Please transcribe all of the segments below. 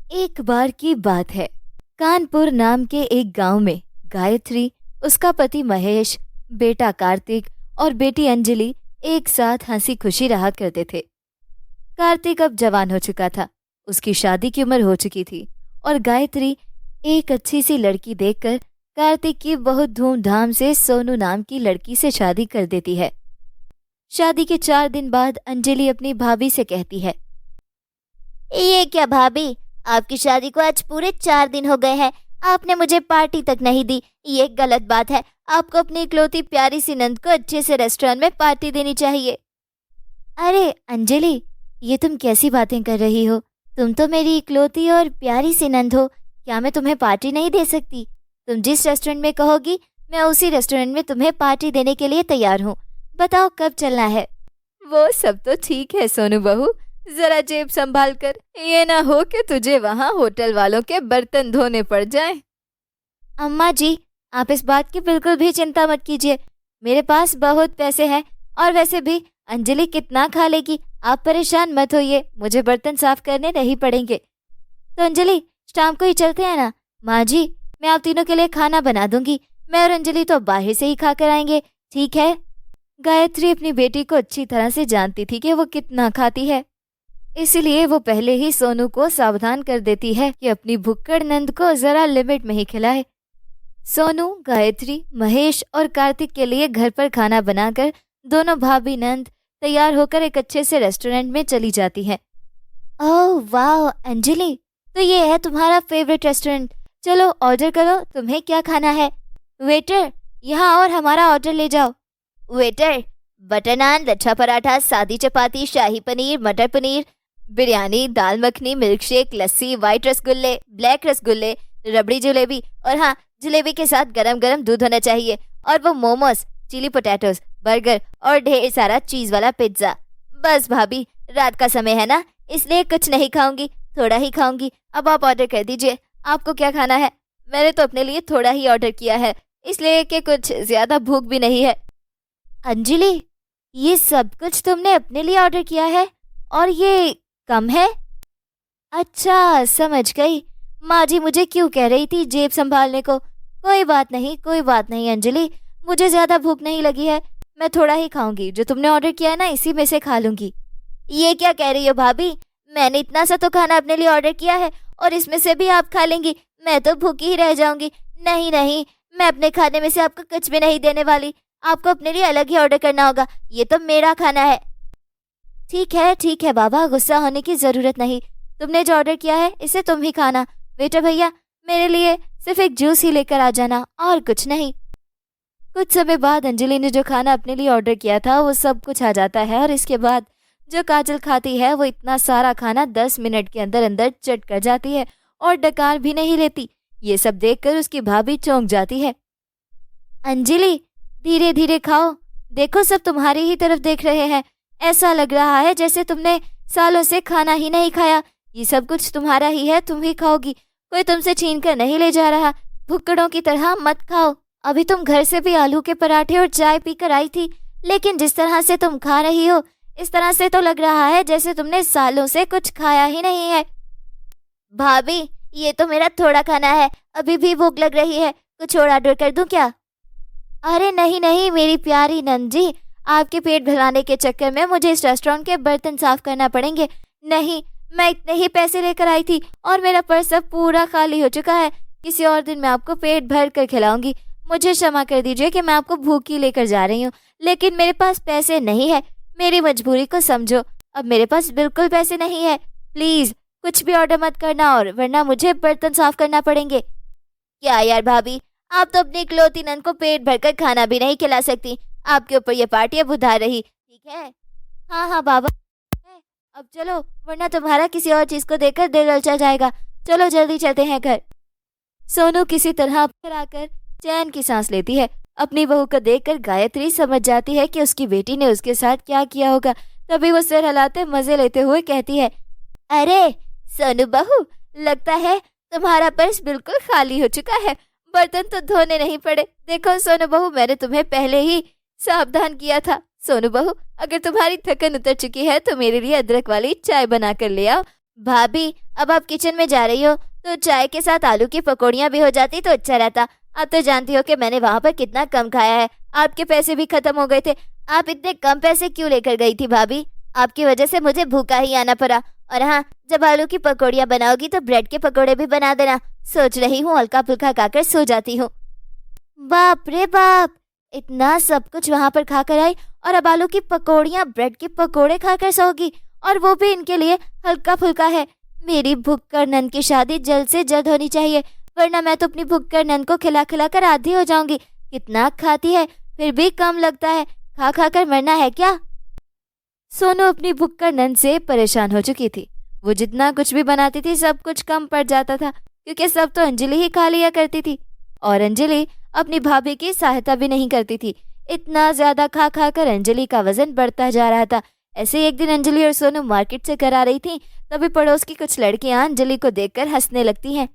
एक बार की बात है। कानपुर नाम के एक गांव में गायत्री, उसका पति महेश, बेटा कार्तिक और बेटी अंजलि एक साथ हंसी खुशी रहा करते थे। कार्तिक अब जवान हो चुका था, उसकी शादी की उम्र हो चुकी थी और गायत्री एक अच्छी सी लड़की देखकर कार्तिक की बहुत धूमधाम से सोनू नाम की लड़की से शादी कर देती है। शादी के 4 दिन बाद अंजलि अपनी भाभी से कहती है, ये क्या भाभी, आपकी शादी को आज पूरे 4 दिन हो गए हैं, आपने मुझे पार्टी तक नहीं दी। ये गलत बात है। आपको अपनी इकलौती प्यारी सी नंद को अच्छे से रेस्टोरेंट में पार्टी देनी चाहिए। अरे अंजलि, ये तुम कैसी बातें कर रही हो? तुम तो मेरी इकलौती और प्यारी सी नंद हो। क्या मैं तुम्हें पार्टी नहीं दे सकती? तुम जिस रेस्टोरेंट में कहोगी मैं उसी रेस्टोरेंट में तुम्हें पार्टी देने के लिए तैयार हूँ। बताओ कब चलना है? वो सब तो ठीक है सोनू बहू, जरा जेब संभाल कर, ये ना हो कि तुझे वहाँ होटल वालों के बर्तन धोने पड़ जाएं। अम्मा जी, आप इस बात की बिल्कुल भी चिंता मत कीजिए, मेरे पास बहुत पैसे हैं और वैसे भी अंजलि कितना खा लेगी, आप परेशान मत होइए, मुझे बर्तन साफ करने नहीं पड़ेंगे। तो अंजलि, शाम को ही चलते हैं ना? माँ जी, मैं आप तीनों के लिए खाना बना दूंगी, मैं और अंजलि तो बाहर से ही खा कर आएंगे, ठीक है? गायत्री अपनी बेटी को अच्छी तरह से जानती थी कि वो कितना खाती है, इसलिए वो पहले ही सोनू को सावधान कर देती है कि अपनी भुक्कड़ नंद को जरा लिमिट में ही खिलाए। सोनू, गायत्री, महेश और कार्तिक के लिए घर पर खाना बनाकर दोनों भाभी नंद तैयार होकर एक अच्छे से रेस्टोरेंट में चली जाती है। ओह वाह अंजलि, तो ये है तुम्हारा फेवरेट रेस्टोरेंट, चलो ऑर्डर करो, तुम्हें क्या खाना है? वेटर, यहाँ और हमारा ऑर्डर ले जाओ। वेटर, बटर नान, लच्छा पराठा, सादी चपाती, शाही पनीर, मटर पनीर, बिरयानी, दाल मखनी, मिल्क शेक, लस्सी, व्हाइट रसगुल्ले, ब्लैक रसगुल्ले, रबड़ी जलेबी और हाँ, जलेबी के साथ गरम गरम दूध होना चाहिए और वो मोमोज, चिली पोटैटोज, बर्गर और ढेर सारा चीज वाला पिज्जा। बस भाभी, रात का समय है ना, इसलिए कुछ नहीं खाऊंगी, थोड़ा ही खाऊंगी। अब आप ऑर्डर कर दीजिए, आपको क्या खाना है? मैंने तो अपने लिए थोड़ा ही ऑर्डर किया है, इसलिए कि कुछ ज्यादा भूख भी नहीं है। अंजलि, ये सब कुछ तुमने अपने लिए ऑर्डर किया है और ये कम है? अच्छा समझ गई, माँ जी मुझे क्यों कह रही थी जेब संभालने को। कोई बात नहीं, कोई बात नहीं अंजलि, मुझे ज्यादा भूख नहीं लगी है, मैं थोड़ा ही खाऊंगी, जो तुमने ऑर्डर किया है ना इसी में से खा लूंगी। ये क्या कह रही हो भाभी, मैंने इतना सा तो खाना अपने लिए ऑर्डर किया है और इसमें से भी आप खा लेंगी? मैं तो भूखी ही रह जाऊंगी। नहीं नहीं, मैं अपने खाने में से आपको कुछ भी नहीं देने वाली, आपको अपने लिए अलग ही ऑर्डर करना होगा, ये तो मेरा खाना है। ठीक है बाबा, गुस्सा होने की जरूरत नहीं, तुमने जो ऑर्डर किया है इसे तुम ही खाना। वेटर भैया, मेरे लिए सिर्फ एक जूस ही लेकर आ जाना और कुछ नहीं। कुछ समय बाद अंजलि ने जो खाना अपने लिए ऑर्डर किया था वो सब कुछ आ जाता है और इसके बाद जो काजल खाती है वो इतना सारा खाना 10 मिनट के अंदर अंदर चट कर जाती है और डकार भी नहीं लेती। ये सब देखकर उसकी भाभी चौंक जाती है। अंजलि, धीरे धीरे खाओ, देखो सब तुम्हारी ही तरफ देख रहे हैं, ऐसा लग रहा है जैसे तुमने सालों से खाना ही नहीं खाया। ये सब कुछ तुम्हारा ही है, तुम ही खाओगी, कोई तुमसे छीन कर नहीं ले जा रहा। भुक्कड़ों की तरह मत खाओ। अभी तुम घर से भी आलू के पराठे और चाय पीकर आई थी, लेकिन जिस तरह से तुम खा रही हो इस तरह से तो लग रहा है जैसे तुमने सालों से कुछ खाया ही नहीं है। भाभी, ये तो मेरा थोड़ा खाना है, अभी भी भूख लग रही है, कुछ और ऑर्डर कर दूं क्या? अरे नहीं नहीं मेरी प्यारी नंद जी, आपके पेट भराने के चक्कर में मुझे इस रेस्टोरेंट के बर्तन साफ करना पड़ेंगे। नहीं, मैं इतने ही पैसे लेकर आई थी और मेरा पर्स अब पूरा खाली हो चुका है, किसी और दिन मैं आपको पेट भर कर खिलाऊंगी। मुझे क्षमा कर दीजिए कि मैं आपको भूखी लेकर जा रही हूँ, लेकिन मेरे पास पैसे नहीं है, मेरी मजबूरी को समझो। अब मेरे पास बिल्कुल पैसे नहीं है, प्लीज कुछ भी ऑर्डर मत करना और वरना मुझे बर्तन साफ करना पड़ेंगे। क्या यार भाभी, आप तो अपनी इकलौती नंद को पेट भरकर खाना भी नहीं खिला सकती, आपके ऊपर ये पार्टी अब उधार रही, ठीक है? हाँ बाबा, अब चलो वरना तुम्हारा किसी और चीज को देखकर दिल ललचा जाएगा, चलो जल्दी चलते हैं घर। सोनू किसी तरह घर आकर चैन की सांस लेती है। अपनी बहू को देखकर गायत्री समझ जाती है कि उसकी बेटी ने उसके साथ क्या किया होगा, तभी वो सिर हिलाते मजे लेते हुए कहती है, अरे सोनू बहू, लगता है तुम्हारा पर्स बिल्कुल खाली हो चुका है, बर्तन तो धोने नहीं पड़े। देखो सोनू बहू, मैंने तुम्हें पहले ही सावधान किया था। सोनू बहू, अगर तुम्हारी थकन उतर चुकी है तो मेरे लिए अदरक वाली चाय बना कर ले आओ, भाभी अब आप किचन में जा रही हो तो चाय के साथ आलू की पकौड़ियाँ भी हो जाती तो अच्छा रहता। आप तो जानती हो कि मैंने वहाँ पर कितना कम खाया है, आपके पैसे भी खत्म हो गए थे। आप इतने कम पैसे क्यों लेकर गई थी भाभी? आपकी वजह से मुझे भूखा ही आना पड़ा। और हाँ, जब आलू की पकौड़ियाँ बनाओगी तो ब्रेड के पकौड़े भी बना देना। सोच रही हूँ हल्का फुल्का खाकर सो जाती हूँ। बाप रे बाप, इतना सब कुछ वहाँ पर खाकर आई और अब आलू की पकौड़ियाँ ब्रेड के पकौड़े खाकर सोगी, और वो भी इनके लिए हल्का फुल्का है। मेरी भुक्कड़ नंद की शादी जल्द से जल्द होनी चाहिए, वरना मैं तो अपनी भुक्कड़ नंद को खिला खिला कर आधी हो जाऊंगी। कितना खाती है फिर भी कम लगता है, खा खा कर मरना है क्या? सोनू अपनी भुक्कड़ नंद से परेशान हो चुकी थी। वो जितना कुछ भी बनाती थी सब कुछ कम पड़ जाता था, क्योंकि सब तो अंजलि ही खा लिया करती थी और अंजलि अपनी भाभी की सहायता भी नहीं करती थी। इतना ज्यादा खा खा कर अंजलि का वजन बढ़ता जा रहा था। ऐसे एक दिन अंजलि और सोनू मार्केट से घर आ रही थी, तभी पड़ोस की कुछ लड़कियां अंजलि को देखकर हंसने लगती हैं।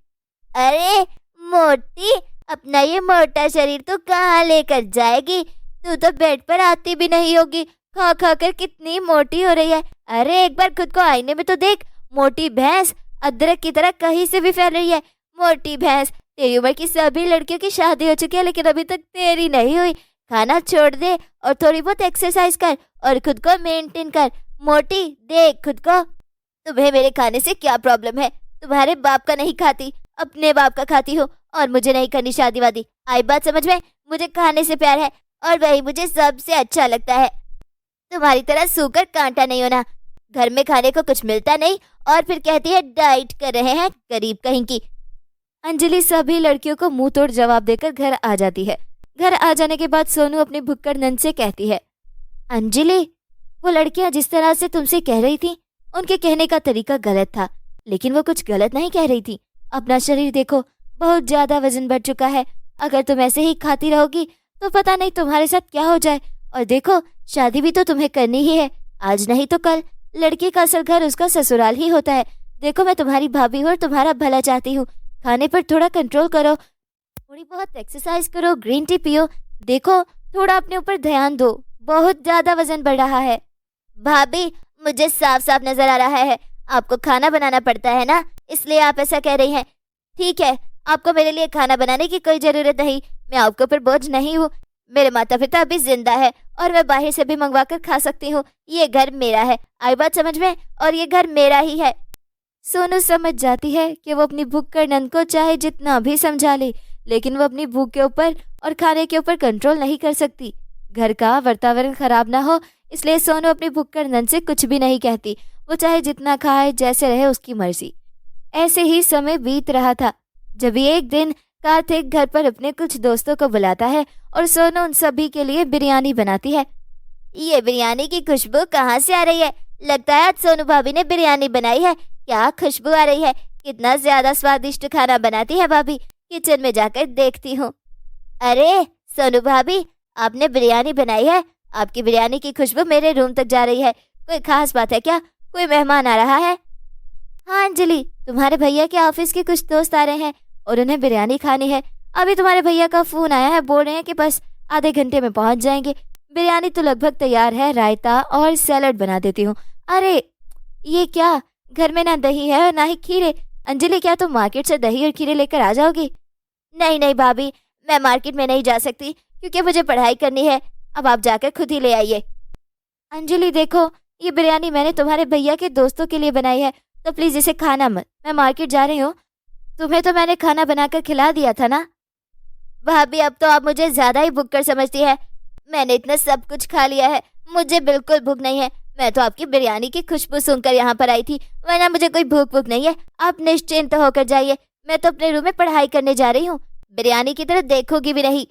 अरे मोटी, अपना ये मोटा शरीर तो कहाँ लेकर जाएगी? तू तो बेड पर आती भी नहीं होगी, खा खा कर कितनी मोटी हो रही है। अरे एक बार खुद को आईने में तो देख। मोटी भैंस अदरक की तरह कहीं से भी फैल रही है। मोटी भैंस, तेरी उम्र की सभी लड़कियों की शादी हो चुकी है, लेकिन अभी तक तेरी नहीं हुई। खाना छोड़ दे और थोड़ी बहुत एक्सरसाइज कर और खुद को मेंटेन कर। मोटी, देख खुद को। तुम्हें मेरे खाने से क्या प्रॉब्लम है? तुम्हारे बाप का नहीं खाती, अपने बाप का खाती हो, और मुझे नहीं करनी शादी वादी। आई बात समझ में? मुझे खाने से प्यार है और वही मुझे सबसे अच्छा लगता है। तुम्हारी तरह सूकर कांटा नहीं होना। घर में खाने को कुछ मिलता नहीं और फिर कहती है डाइट कर रहे हैं, गरीब कहीं की। अंजलि सभी लड़कियों को मुंह तोड़ जवाब देकर घर आ जाती है। घर आ जाने के बाद सोनू अपनी भुक्कड़ नंद से कहती है, अंजलि, वो लड़कियां जिस तरह से तुमसे कह रही थी, उनके कहने का तरीका गलत था, लेकिन वो कुछ गलत नहीं कह रही थी। अपना शरीर देखो, बहुत ज्यादा वजन बढ़ चुका है। अगर तुम ऐसे ही खाती रहोगी तो पता नहीं तुम्हारे साथ क्या हो जाए। और देखो, शादी भी तो तुम्हें करनी ही है, आज नहीं तो कल। लड़की का असल घर उसका ससुराल ही होता है। देखो, मैं तुम्हारी भाभी हूँ और तुम्हारा भला चाहती हूँ। खाने पर थोड़ा कंट्रोल करो, थोड़ी बहुत एक्सरसाइज करो, ग्रीन टी पियो। देखो, थोड़ा अपने ऊपर ध्यान दो, बहुत ज्यादा वजन बढ़ रहा है। भाभी, मुझे साफ साफ नजर आ रहा है आपको खाना बनाना पड़ता है ना, इसलिए आप ऐसा कह रही हैं। ठीक है, आपको मेरे लिए खाना बनाने की कोई जरूरत नहीं। मैं आपके ऊपर बोझ नहीं हूँ। मेरे माता पिता अभी जिंदा है और मैं बाहर से भी मंगवा कर खा सकती हूँ। ये घर मेरा है, आई बात समझ में? और ये घर मेरा ही है। सोनू समझ जाती है कि वो अपनी भुक्कड़ नंद को चाहे जितना भी समझा ले, लेकिन वो अपनी भूख के ऊपर और खाने के ऊपर कंट्रोल नहीं कर सकती। घर का वातावरण खराब ना हो, इसलिए सोनू अपनी भुक्कड़ नंद से कुछ भी नहीं कहती। वो चाहे जितना खाए, जैसे रहे, उसकी मर्जी। ऐसे ही समय बीत रहा था जब एक दिन कार्तिक घर पर अपने कुछ दोस्तों को बुलाता है और सोनू उन सभी के लिए बिरयानी बनाती है। ये बिरयानी की खुशबू कहाँ से आ रही है? लगता है आज सोनू भाभी ने बिरयानी बनाई है। क्या खुशबू आ रही है? कितना ज्यादा स्वादिष्ट खाना बनाती है भाभी। किचन में जाकर देखती हूँ। अरे सोनू भाभी, आपने बिरयानी बनाई है? आपकी बिरयानी की खुशबू मेरे रूम तक जा रही है। कोई खास बात है क्या? कोई मेहमान आ रहा है? हाँ अंजलि, तुम्हारे भैया के ऑफिस के कुछ दोस्त आ रहे हैं और उन्हें बिरयानी खानी है। अभी तुम्हारे भैया का फोन आया है, बोल रहे हैं कि बस आधे घंटे में पहुंच जाएंगे। बिरयानी तो लगभग तैयार है, रायता और सैलड बना देती हूँ। अरे ये क्या, घर में ना दही है और ना ही खीरे। अंजलि, क्या तुम मार्केट से दही और खीरे लेकर आ जाओगी? नहीं नहीं भाभी, मैं मार्केट में नहीं जा सकती क्योंकि मुझे पढ़ाई करनी है। अब आप जाकर खुद ही ले आइए। अंजलि देखो, ये बिरयानी मैंने तुम्हारे भैया के दोस्तों के लिए बनाई है, तो प्लीज इसे खाना मत। मैं मार्केट जा रही हूँ, तुम्हें तो मैंने खाना बनाकर खिला दिया था ना। भाभी, अब तो आप मुझे ज्यादा ही भूख कर समझती है। मैंने इतना सब कुछ खा लिया है, मुझे बिल्कुल भूख नहीं है। मैं तो आपकी बिरयानी की खुशबू सुनकर यहाँ पर आई थी, वरना मुझे कोई भूख नहीं है। आप निश्चिंत होकर जाइए, मैं तो अपने रूम में पढ़ाई करने जा रही हूँ। बिरयानी की तरफ देखोगी भी नहीं।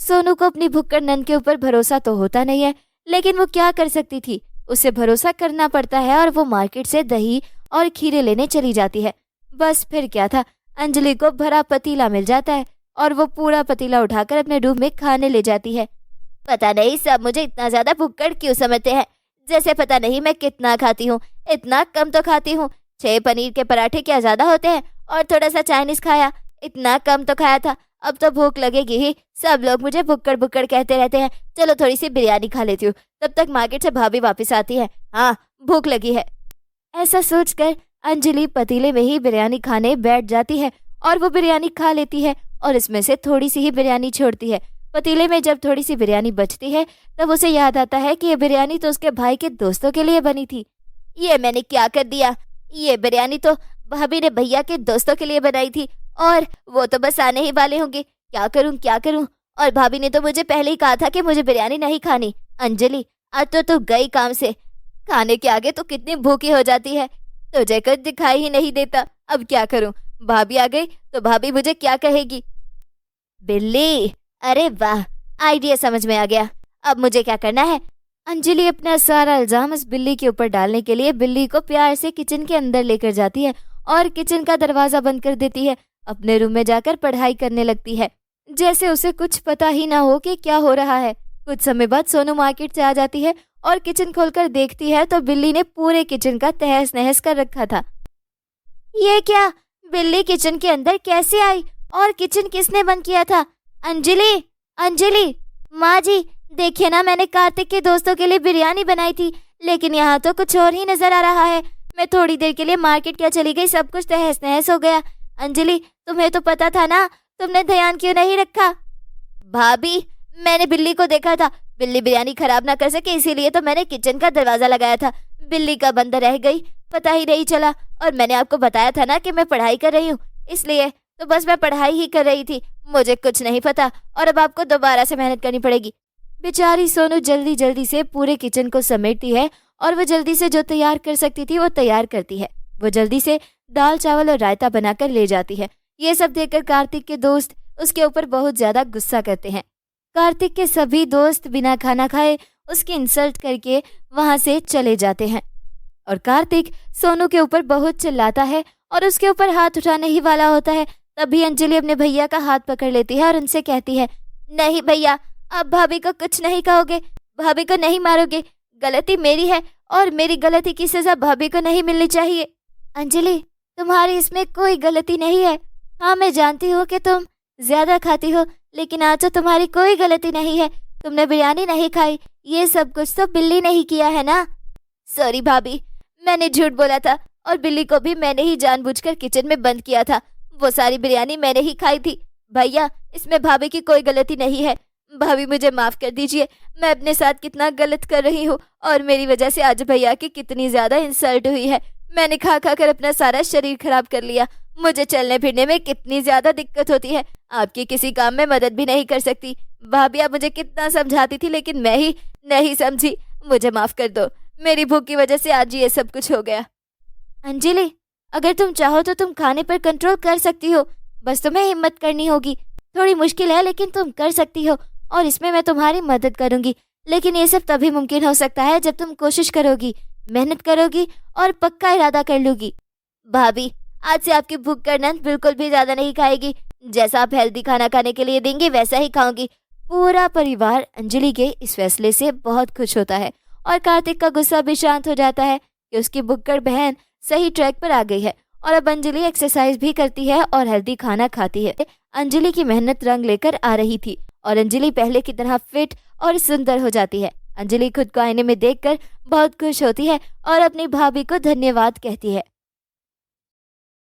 सोनू को अपनी भुक्कड़ नंद के ऊपर भरोसा तो होता नहीं है, लेकिन वो क्या कर सकती थी, उसे भरोसा करना पड़ता है और वो मार्केट से दही और खीरे लेने चली जाती है। बस फिर क्या था, अंजलि को भरा पतीला मिल जाता है और वो पूरा पतीला उठाकर अपने रूम में खाने ले जाती है। पता नहीं सब मुझे इतना ज्यादा भुक्कड़ क्यों समझते हैं, जैसे पता नहीं मैं कितना खाती हूँ। इतना कम तो खाती हूँ। 6 पनीर के पराठे क्या ज्यादा होते हैं, और थोड़ा सा चाइनीज खाया, इतना कम तो खाया था। अब तो भूख लगेगी ही। सब लोग मुझे भुक्कड़ भुक्कड़ कहते रहते हैं। चलो थोड़ी सी बिरयानी खा लेती हूँ, तब तक मार्केट से भाभी वापस आती है। हाँ, भूख लगी है। ऐसा सोचकर अंजलि पतीले में ही बिरयानी खाने बैठ जाती है और वो बिरयानी खा लेती है और इसमें से थोड़ी सी ही बिरयानी छोड़ती है। पतीले में जब थोड़ी सी बिरयानी बचती है तब उसे याद आता है कि ये बिरयानी तो उसके भाई के दोस्तों के लिए बनी थी। ये मैंने क्या कर दिया? ये बिरयानी तो भाभी ने भैया के दोस्तों के लिए बनाई थी और वो तो बस आने ही वाले होंगे। क्या करूं? और भाभी ने तो मुझे पहले ही कहा था कि मुझे बिरयानी नहीं खानी। अंजलि, आज तो तू गई काम से, खाने के आगे तो कितनी भूखी हो जाती है, तुझे कुछ दिखाई ही नहीं देता। अब क्या करूं? भाभी आ गई तो भाभी मुझे क्या कहेगी? बिल्ली, अरे वाह, आइडिया समझ में आ गया। अब मुझे क्या करना है? अंजलि अपना सारा इल्जाम उस बिल्ली के ऊपर डालने के लिए बिल्ली को प्यार से किचन के अंदर लेकर जाती है और किचन का दरवाजा बंद कर देती है। अपने रूम में जाकर पढ़ाई करने लगती है, जैसे उसे कुछ पता ही ना हो कि क्या हो रहा है। कुछ समय बाद सोनू मार्केट से आ जाती है और किचन खोलकर देखती है तो बिल्ली ने पूरे किचन का तहस नहस कर रखा था। ये क्या? बिल्ली किचन के अंदर कैसे आई और किचन किसने बंद किया था? अंजलि, माँ जी, देखिए ना, मैंने कार्तिक के दोस्तों के लिए बिरयानी बनाई थी, लेकिन यहाँ तो कुछ और ही नजर आ रहा है। मैं थोड़ी देर के लिए मार्केट क्या चली गई, सब कुछ तहस नहस हो गया। अंजलि, तुम्हें तो पता था ना, तुमने ध्यान क्यों नहीं रखा? भाभी, मैंने बिल्ली को देखा था, बिल्ली बिरयानी खराब ना कर सके इसीलिए तो मैंने किचन का दरवाजा लगाया था। बिल्ली का बंद रह गई, पता ही नहीं चला। और मैंने आपको बताया था ना कि मैं पढ़ाई कर रही हूँ, इसलिए तो बस मैं पढ़ाई ही कर रही थी, मुझे कुछ नहीं पता। और अब आपको दोबारा से मेहनत करनी पड़ेगी। बेचारी सोनू जल्दी जल्दी से पूरे किचन को समेटती है और वो जल्दी से जो तैयार कर सकती थी वो तैयार करती है। वो जल्दी से दाल चावल और रायता बनाकर ले जाती है। ये सब देखकर कार्तिक के दोस्त उसके ऊपर बहुत ज्यादा गुस्सा करते हैं। कार्तिक के सभी दोस्त बिना खाना खाए उसकी इंसल्ट करके वहां से चले जाते हैं और कार्तिक सोनू के ऊपर बहुत चिल्लाता है और उसके ऊपर हाथ उठाने ही वाला होता है। तभी अंजलि अपने भैया का हाथ पकड़ लेती है और उनसे कहती है, नहीं भैया, आप भाभी को कुछ नहीं कहोगे, भाभी को नहीं मारोगे, गलती मेरी है और मेरी गलती की सजा भाभी को नहीं मिलनी चाहिए। अंजलि, तुम्हारी इसमें कोई गलती नहीं है। हाँ, मैं जानती हूँ कि तुम ज्यादा खाती हो, लेकिन आज तो तुम्हारी कोई गलती नहीं है। तुमने बिरयानी नहीं खाई, ये सब कुछ तो बिल्ली ने ही किया है ना। सॉरी भाभी, मैंने झूठ बोला था और बिल्ली को भी मैंने ही जानबूझकर किचन में बंद किया था। वो सारी बिरयानी मैंने ही खाई थी। भैया, इसमें भाभी की कोई गलती नहीं है। भाभी, मुझे माफ कर दीजिए, मैं अपने साथ कितना गलत कर रही हूँ और मेरी वजह से आज भैया की कितनी ज्यादा इंसल्ट हुई है। मैंने खा खा कर अपना सारा शरीर खराब कर लिया, मुझे चलने फिरने में कितनी ज्यादा दिक्कत होती है, आपकी किसी काम में मदद भी नहीं कर सकती। भाभी, आप मुझे कितना समझाती थी लेकिन मैं ही नहीं समझी, मुझे माफ कर दो। मेरी भूख की वजह से आज ये सब कुछ हो गया। अंजलि, अगर तुम चाहो तो तुम खाने पर कंट्रोल कर सकती हो, बस तुम्हें हिम्मत करनी होगी। थोड़ी मुश्किल है लेकिन तुम कर सकती हो और इसमें मैं तुम्हारी मदद करूंगी। लेकिन ये सब तभी मुमकिन हो सकता है जब तुम कोशिश करोगी, मेहनत करोगी और पक्का इरादा कर लोगी। भाभी, आज से आपकी भूख का नंद बिल्कुल भी ज्यादा नहीं खाएगी, जैसा आप हेल्दी खाना खाने के लिए देंगी वैसा ही खाऊंगी। पूरा परिवार अंजलि के इस फैसले से बहुत खुश होता है और कार्तिक का गुस्सा भी शांत हो जाता है कि उसकी भुक्कड़ बहन सही ट्रैक पर आ गई है और अब अंजलि एक्सरसाइज भी करती है और हेल्दी खाना खाती है। अंजलि की मेहनत रंग लेकर आ रही थी और अंजलि पहले की तरह फिट और सुंदर हो जाती है। अंजलि खुद को आईने में देखकर बहुत खुश होती है और अपनी भाभी को धन्यवाद कहती है।